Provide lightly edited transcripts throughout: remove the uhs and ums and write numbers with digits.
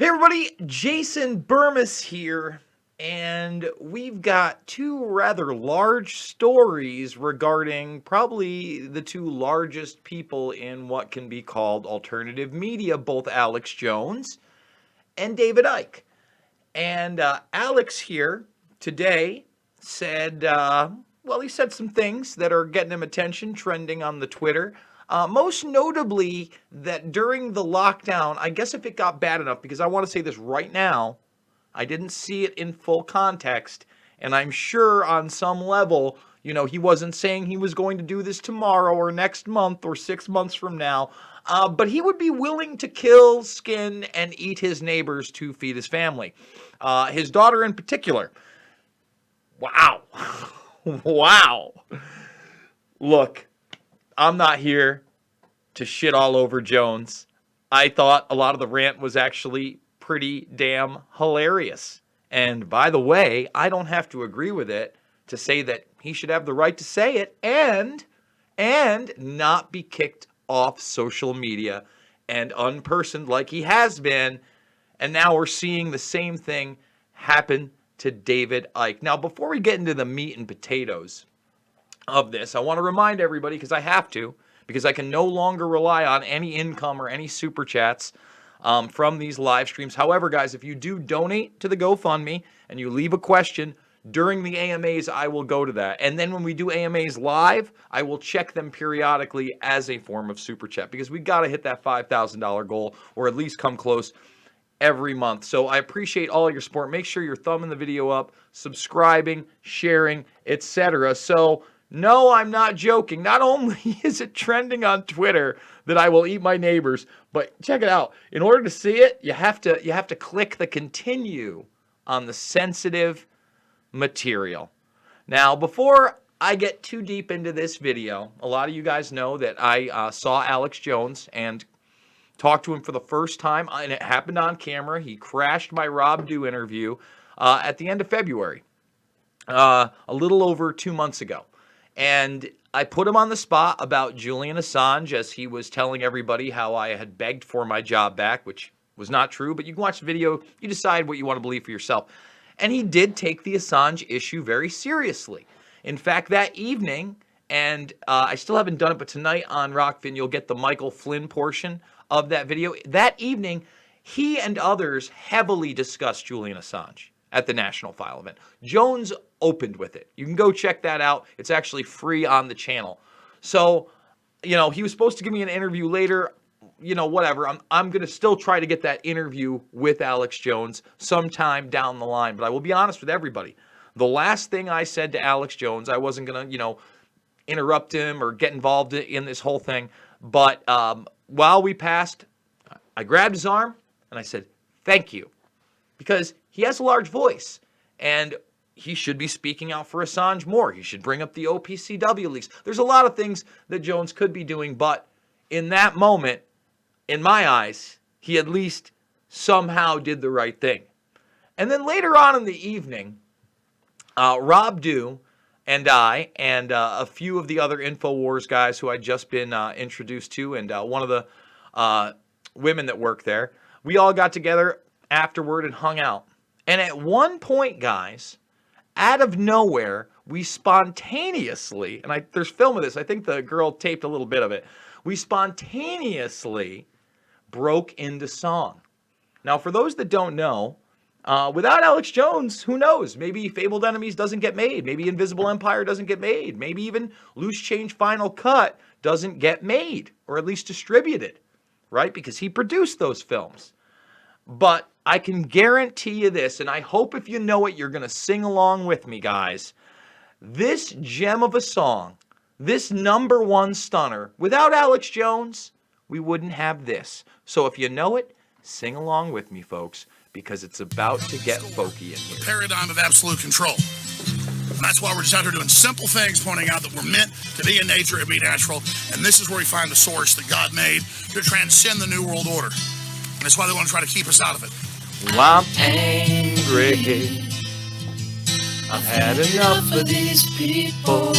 Hey everybody, Jason Burmis here, and we've got two rather large stories regarding probably the two largest people in what can be called alternative media, both Alex Jones and David Icke. And Alex here today said, he said some things that are getting him attention, trending on the Twitter. Most notably that during the lockdown, I guess if it got bad enough, because I want to say this right now, I didn't see it in full context, and I'm sure on some level, he wasn't saying he was going to do this tomorrow or next month or 6 months from now, but he would be willing to kill, skin, and eat his neighbors to feed his family. His daughter in particular. Wow. Wow. Look, I'm not here to shit all over Jones. I thought a lot of the rant was actually pretty damn hilarious. And by the way, I don't have to agree with it to say that he should have the right to say it and not be kicked off social media and unpersoned like he has been. And now we're seeing the same thing happen to David Icke. Now, before we get into the meat and potatoes of this, I want to remind everybody, because I can no longer rely on any income or any super chats from these live streams. However, guys, if you do donate to the GoFundMe and you leave a question during the AMAs, I will go to that. And then when we do AMAs live, I will check them periodically as a form of super chat, because we got to hit that $5,000 goal, or at least come close every month. So I appreciate all your support. Make sure you're thumbing the video up, subscribing, sharing, etc. So no, I'm not joking. Not only is it trending on Twitter that I will eat my neighbors, but check it out. In order to see it, you have to click the continue on the sensitive material. Now, before I get too deep into this video, a lot of you guys know that I saw Alex Jones and talked to him for the first time, and it happened on camera. He crashed my Rob Dew interview at the end of February, a little over 2 months ago. And I put him on the spot about Julian Assange, as he was telling everybody how I had begged for my job back, which was not true, but you can watch the video, you decide what you want to believe for yourself. And he did take the Assange issue very seriously. In fact, that evening, and I still haven't done it, but tonight on Rockfin, you'll get the Michael Flynn portion of that video. That evening, he and others heavily discussed Julian Assange at the National File event. Jones opened with it. You can go check that out. It's actually free on the channel. So, he was supposed to give me an interview later. Whatever. I'm going to still try to get that interview with Alex Jones sometime down the line. But I will be honest with everybody. The last thing I said to Alex Jones, I wasn't going to, interrupt him or get involved in this whole thing. But while we passed, I grabbed his arm and I said, thank you. Because he has a large voice, and he should be speaking out for Assange more. He should bring up the OPCW leaks. There's a lot of things that Jones could be doing, but in that moment, in my eyes, he at least somehow did the right thing. And then later on in the evening, Rob Dew and I and a few of the other InfoWars guys who I'd just been introduced to, and one of the women that work there, we all got together afterward and hung out. And at one point, guys, out of nowhere, we spontaneously, and there's film of this, I think the girl taped a little bit of it, we spontaneously broke into song. Now, for those that don't know, without Alex Jones, who knows? Maybe Fabled Enemies doesn't get made. Maybe Invisible Empire doesn't get made. Maybe even Loose Change Final Cut doesn't get made, or at least distributed, right? Because he produced those films. But I can guarantee you this, and I hope if you know it, you're going to sing along with me, guys. This gem of a song, this number one stunner, without Alex Jones, we wouldn't have this. So if you know it, sing along with me, folks, because it's about to get folky in here. The paradigm of absolute control. And that's why we're just out here doing simple things, pointing out that we're meant to be in nature and be natural. And this is where we find the source that God made to transcend the New World Order. And that's why they want to try to keep us out of it. Well, I'm angry. I've had enough of these people.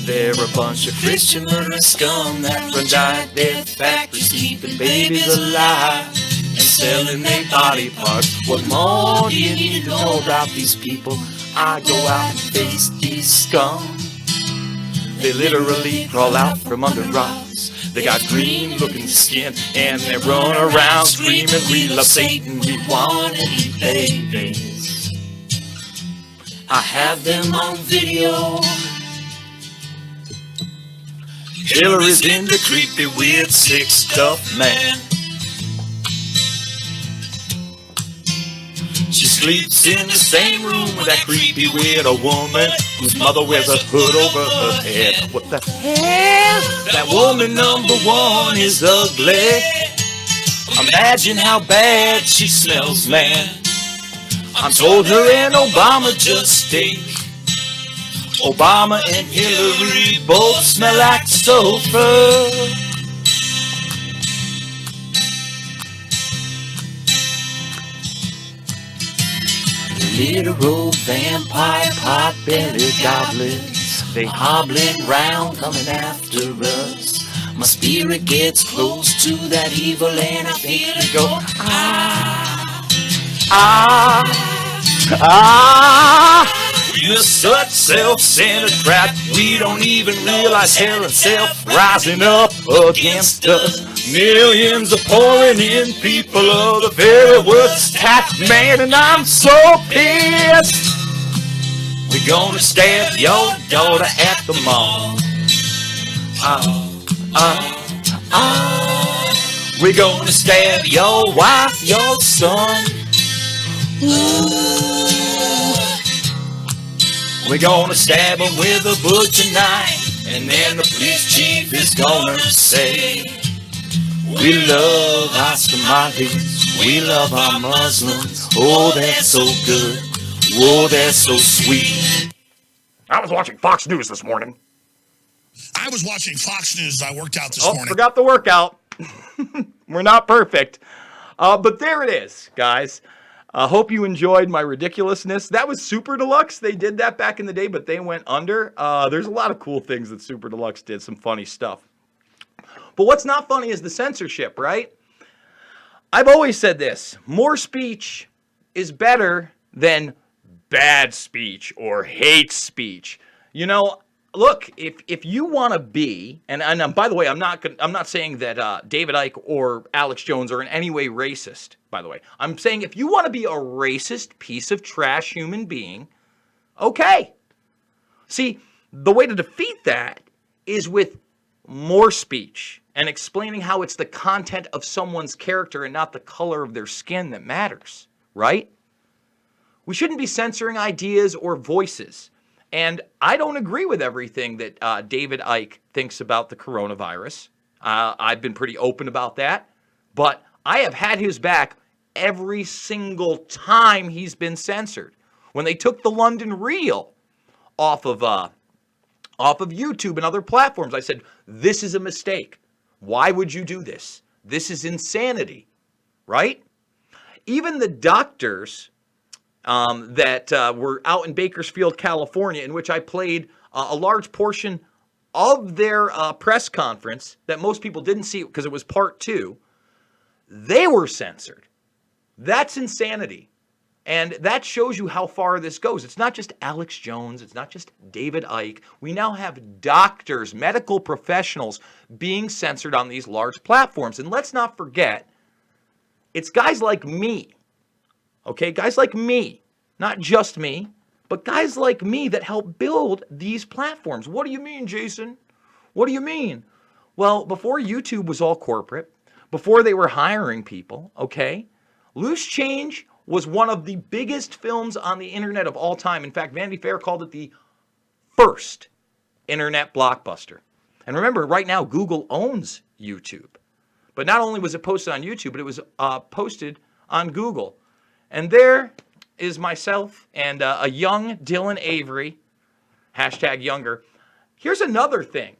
They're a bunch of Christian murderous scum that run giant death factories, keeping babies alive and selling their body parts. What more do you need to know about these people? I go out and face these scum. They literally crawl out from under rocks. They got green looking skin and they run around screaming, we love Satan, we want to eat babies. I have them on video. Hillary's into creepy, weird, sick stuff, man. She sleeps in the same room with that creepy, weird old woman whose mother wears a hood over her head. What the hell? That woman number one is ugly. Imagine how bad she smells, man. I'm told her and Obama just stink. Obama and Hillary both smell like sulfur. Literal vampire pot-bellied goblins, they hobbling round coming after us. My spirit gets close to that evil and I think we go We're such self-centered crap, we don't even realize hell itself rising up against us. Millions are pouring in, people of the very worst type, man, and I'm so pissed. We're gonna stab your daughter at the mall. We're gonna stab your wife, your son. We're gonna stab him with a butcher knife, and then the police chief is gonna say, we love our Somalis, we love our Muslims. Oh, that's so good. Oh, that's so sweet. I was watching Fox News this morning. I was watching Fox News as I worked out this morning. Forgot the workout. We're not perfect. But there it is, guys. I hope you enjoyed my ridiculousness. That was Super Deluxe. They did that back in the day, but they went under. There's a lot of cool things that Super Deluxe did, some funny stuff. But what's not funny is the censorship, right? I've always said this. More speech is better than bad speech or hate speech. You know, look, if you want to be, and by the way, I'm not saying that David Icke or Alex Jones are in any way racist, by the way. I'm saying if you want to be a racist piece of trash human being, okay. See, the way to defeat that is with more speech and explaining how it's the content of someone's character and not the color of their skin that matters, right? We shouldn't be censoring ideas or voices. And I don't agree with everything that David Icke thinks about the coronavirus. I've been pretty open about that. But I have had his back every single time he's been censored. When they took the London Reel off of YouTube and other platforms, I said, this is a mistake. Why would you do this? This is insanity, right? Even the doctors that were out in Bakersfield, California, in which I played a large portion of their press conference that most people didn't see because it was part 2, they were censored. That's insanity. And that shows you how far this goes. It's not just Alex Jones. It's not just David Icke. We now have doctors, medical professionals being censored on these large platforms. And let's not forget, it's guys like me, okay? Guys like me, not just me, but guys like me that help build these platforms. What do you mean, Jason? What do you mean? Well, before YouTube was all corporate, before they were hiring people, okay, Loose Change was one of the biggest films on the internet of all time. In fact, Vanity Fair called it the first internet blockbuster. And remember, right now, Google owns YouTube. But not only was it posted on YouTube, but it was posted on Google. And there is myself and a young Dylan Avery, hashtag younger. Here's another thing.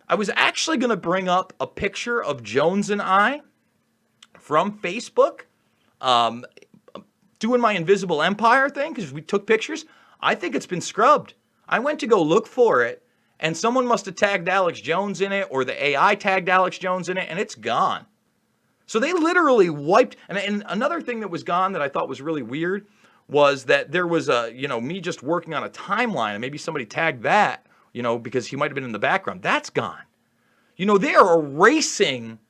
I was actually going to bring up a picture of Jones and I from Facebook, doing my Invisible Empire thing, because we took pictures. I think it's been scrubbed. I went to go look for it, and someone must have tagged Alex Jones in it, or the AI tagged Alex Jones in it, and it's gone. So they literally wiped, and another thing that was gone that I thought was really weird was that there was me just working on a timeline, and maybe somebody tagged that, because he might have been in the background. That's gone. They are erasing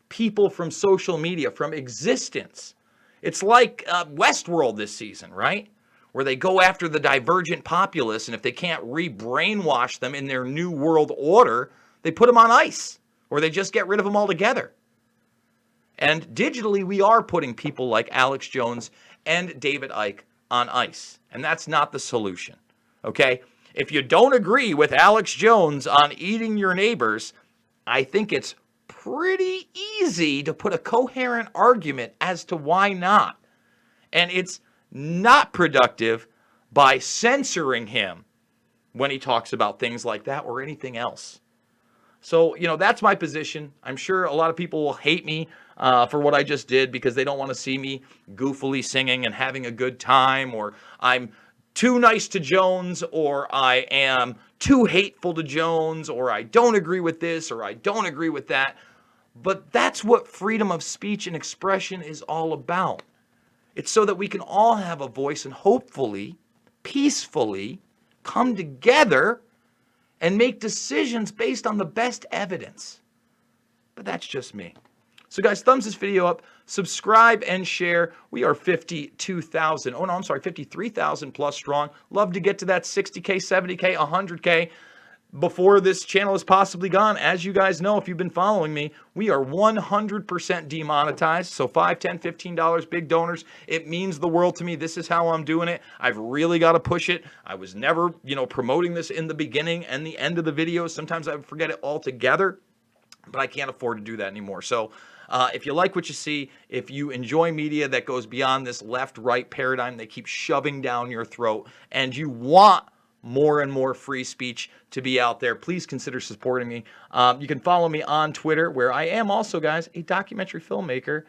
people from social media, from existence. It's like Westworld this season, right? Where they go after the divergent populace, and if they can't re-brainwash them in their new world order, they put them on ice, or they just get rid of them altogether. And digitally, we are putting people like Alex Jones and David Icke on ice, and that's not the solution, okay? If you don't agree with Alex Jones on eating your neighbors, I think it's pretty easy to put a coherent argument as to why not. And it's not productive by censoring him when he talks about things like that or anything else. So, that's my position. I'm sure a lot of people will hate me for what I just did because they don't want to see me goofily singing and having a good time, or I'm too nice to Jones, or I am too hateful to Jones, or I don't agree with this, or I don't agree with that. But that's what freedom of speech and expression is all about. It's so that we can all have a voice and hopefully, peacefully come together and make decisions based on the best evidence. But that's just me. So guys, thumbs this video up, subscribe and share. We are 53,000 plus strong. Love to get to that 60K, 70K, 100K before this channel is possibly gone. As you guys know, if you've been following me, we are 100% demonetized. So $5, $10, $15, big donors. It means the world to me. This is how I'm doing it. I've really got to push it. I was never, promoting this in the beginning and the end of the video. Sometimes I forget it altogether, but I can't afford to do that anymore. So if you like what you see, if you enjoy media that goes beyond this left-right paradigm they keep shoving down your throat, and you want more and more free speech to be out there, please consider supporting me. You can follow me on Twitter, where I am also, guys, a documentary filmmaker,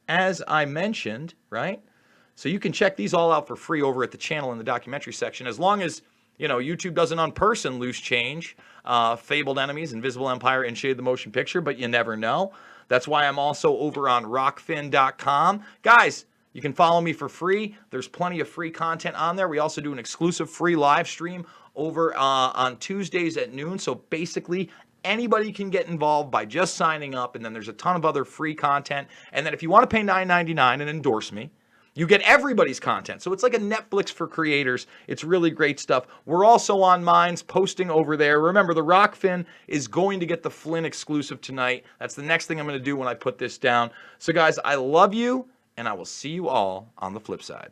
as I mentioned, right? So you can check these all out for free over at the channel in the documentary section, as long as, YouTube doesn't unperson Loose Change, Fabled Enemies, Invisible Empire, and Shade the Motion Picture, but you never know. That's why I'm also over on rockfin.com. Guys, you can follow me for free. There's plenty of free content on there. We also do an exclusive free live stream over on Tuesdays at noon. So basically, anybody can get involved by just signing up. And then there's a ton of other free content. And then if you want to pay $9.99 and endorse me, you get everybody's content. So it's like a Netflix for creators. It's really great stuff. We're also on Minds, posting over there. Remember, the Rockfin is going to get the Flynn exclusive tonight. That's the next thing I'm going to do when I put this down. So guys, I love you, and I will see you all on the flip side.